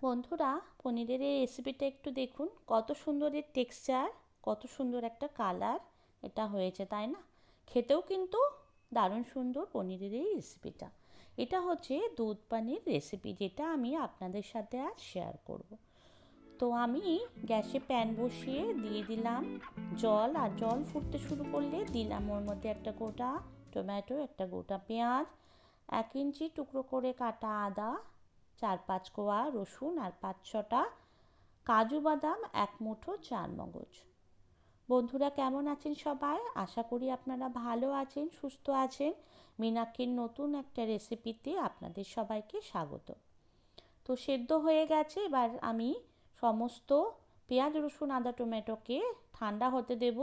বন্ধুরা, পনিরের এই রেসিপিটা একটু দেখুন, কত সুন্দর এর টেক্সচার, কত সুন্দর একটা কালার এটা হয়েছে, তাই না? খেতেও কিন্তু দারুণ সুন্দর পনিরের এই রেসিপিটা। এটা হচ্ছে দুধ পানির রেসিপি, যেটা আমি আপনাদের সাথে আজ শেয়ার করব। তো আমি গ্যাসে প্যান বসিয়ে দিয়ে দিলাম জল, আর জল ফুটতে শুরু করলে দিলাম ওর মধ্যে একটা গোটা টমেটো, একটা গোটা পেঁয়াজ, 1 ইঞ্চি টুকরো করে কাটা আদা, 4-5 কোয়া রসুন, আর 5-6টা কাজু বাদাম, 1 মুঠো চারমগজ। বন্ধুরা, কেমন আছেন সবাই? আশা করি আপনারা ভালো আছেন, সুস্থ আছেন। মীনাক্ষীর নতুন একটা রেসিপিতে আপনাদের সবাইকে স্বাগত। তো সেদ্ধ হয়ে গেছে, এবার আমি সমস্ত পেঁয়াজ রসুন আদা টমেটোকে ঠান্ডা হতে দেব।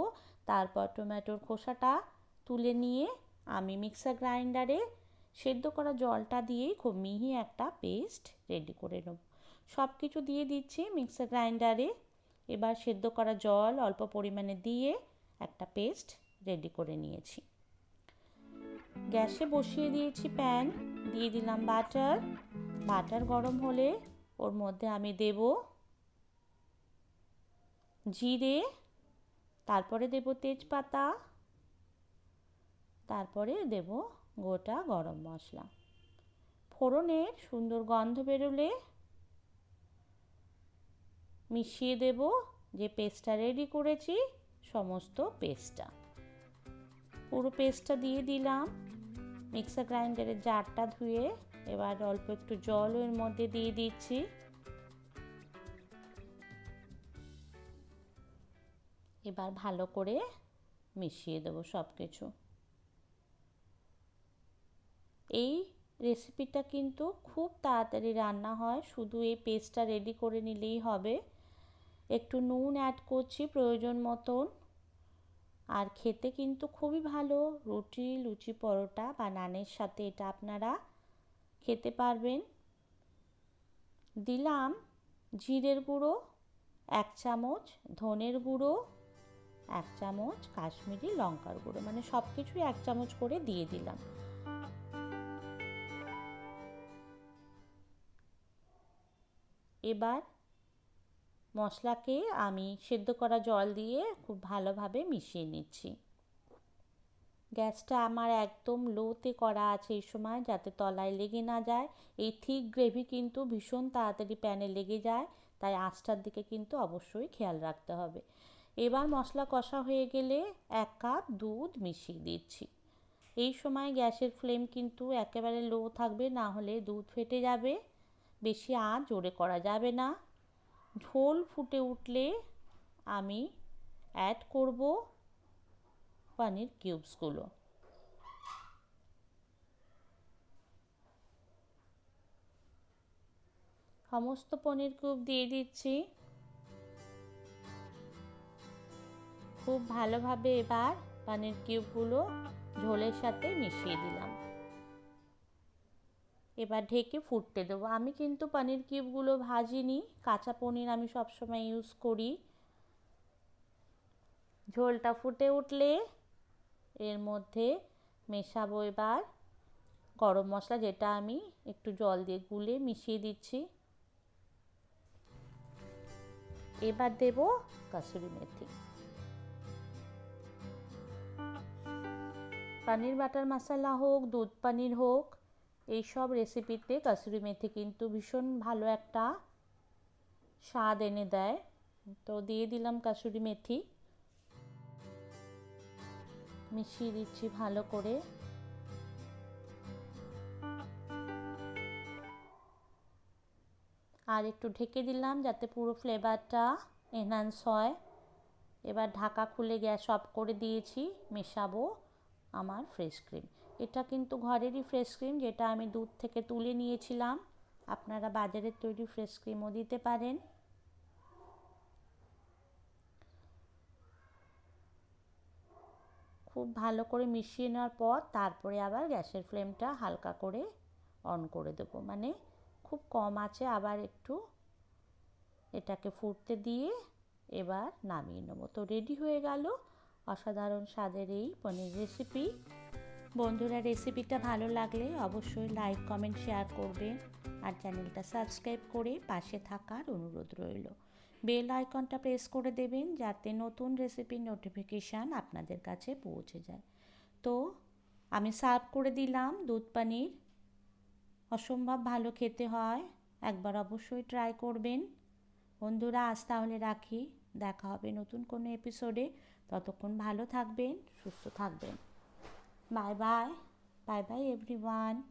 তারপর টমেটোর খোসাটা তুলে নিয়ে আমি মিক্সার গ্রাইন্ডারে সেদ্ধ করা জলটা দিয়েই খুব মিহি একটা পেস্ট রেডি করে নেব। সব কিছু দিয়ে দিচ্ছি মিক্সার গ্রাইন্ডারে। এবার সেদ্ধ করা জল অল্প পরিমাণে দিয়ে একটা পেস্ট রেডি করে নিয়েছি। গ্যাসে বসিয়ে দিয়েছি প্যান, দিয়ে দিলাম বাটার। বাটার গরম হলে ওর মধ্যে আমি দেব জিরে, তারপরে দেব তেজপাতা, তারপরে দেব গোটা গরম মশলা। ফোড়নের সুন্দর গন্ধ বেরোলে মিশিয়ে দেব যে পেস্টটা রেডি করেছি, সমস্ত পেস্টটা, পুরো পেস্টটা দিয়ে দিলাম। মিক্সার গ্রাইন্ডারের জারটা ধুয়ে এবার অল্প একটু জল এর মধ্যে দিয়ে দিচ্ছি। এবার ভালো করে মিশিয়ে দেবো সব কিছু। এই রেসিপিটা কিন্তু খুব তাড়াতাড়ি রান্না হয়, শুধু এই পেস্টটা রেডি করে নিলেই হবে। একটু নুন অ্যাড করছি প্রয়োজন মতন। আর খেতে কিন্তু খুবই ভালো, রুটি, লুচি, পরোটা বা নানের সাথে এটা আপনারা খেতে পারবেন। দিলাম জিরের গুঁড়ো 1 চামচ, ধনের গুঁড়ো 1 চামচ, কাশ্মীরি লঙ্কার গুঁড়ো, মানে সব কিছুই 1 চামচ করে দিয়ে দিলাম। এবার মশলাকে আমি সেদ্ধ করা জল দিয়ে খুব ভালোভাবে মিশিয়ে নিচ্ছি। গ্যাসটা আমার একদম লোতে করা আছে এই সময়, যাতে তলায় লেগে না যায়। এই থিক গ্রেভি কিন্তু ভীষণ তাড়াতাড়ি প্যানে লেগে যায়, তাই আঁচটার দিকে কিন্তু অবশ্যই খেয়াল রাখতে হবে। এবার মশলা কষা হয়ে গেলে 1 কাপ দুধ মিশিয়ে দিচ্ছি। এই সময় গ্যাসের ফ্লেম কিন্তু একেবারে লো থাকবে, না হলে দুধ ফেটে যাবে। বেশি আঁচ জোরে করা যাবে না। ঝোল ফুটে উঠলে আমি অ্যাড করব পনির কিউবসগুলো। সমস্ত পনির কিউব দিয়ে দিচ্ছি। খুব ভালোভাবে এবার পনির কিউবগুলো ঝোলের সাথে মিশিয়ে দিলাম। এবার ঢেকে ফুটতে দেবো। আমি কিন্তু পনির কিউবগুলো ভাজিনি, কাঁচা পনির আমি সবসময় ইউজ করি। ঝোলটা ফুটে উঠলে এর মধ্যে মেশাবো এবার গরম মশলা, যেটা আমি একটু জল দিয়ে গুলে মিশিয়ে দিচ্ছি। এবার দেব কাসুরি মেথি। পনির বাটার মশলা হোক, দুধ পনির হোক, এই সব রেসিপিতে কাসুরি মেথি কিন্তু ভীষণ ভালো একটা স্বাদ এনে দেয়। তো দিয়ে দিলাম কাসুরি মেথি, মিশিয়ে দিচ্ছি ভালো করে। আর একটু ঢেকে দিলাম যাতে পুরো ফ্লেভারটা এনহ্যান্স হয়। এবার ঢাকা খুলে গ্যাস অফ করে দিয়েছি। মেশাবো আমার ফ্রেশ ক্রিম। এটা কিন্তু ঘরেরই ফ্রেশ ক্রিম, যেটা আমি দুধ থেকে তুলে নিয়েছিলাম। আপনারা বাজারের তৈরি ফ্রেশ ক্রিমও দিতে পারেন। খুব ভালো করে মিশিয়ে নেওয়ার পর তারপরে আবার গ্যাসের ফ্লেমটা হালকা করে অন করে দেবো, মানে খুব কম আছে। আবার একটু এটাকে ফুটতে দিয়ে এবার নামিয়ে নেবো। তো রেডি হয়ে গেল অসাধারণ স্বাদের এই পনির রেসিপি। বন্ধুরা, রেসিপিটা ভালো লাগলে অবশ্যই লাইক কমেন্ট শেয়ার করবেন আর চ্যানেলটা সাবস্ক্রাইব করে পাশে থাকার অনুরোধ রইল। বেল আইকনটা প্রেস করে দেবেন যাতে নতুন রেসিপির নোটিফিকেশান আপনাদের কাছে পৌঁছে যায়। তো আমি সার্ভ করে দিলাম দুধ পানির। অসম্ভব ভালো খেতে হয়, একবার অবশ্যই ট্রাই করবেন। বন্ধুরা, আজ তাহলে রাখি, দেখা হবে নতুন কোনো এপিসোডে। ততক্ষণ ভালো থাকবেন, সুস্থ থাকবেন। Bye bye, bye bye everyone.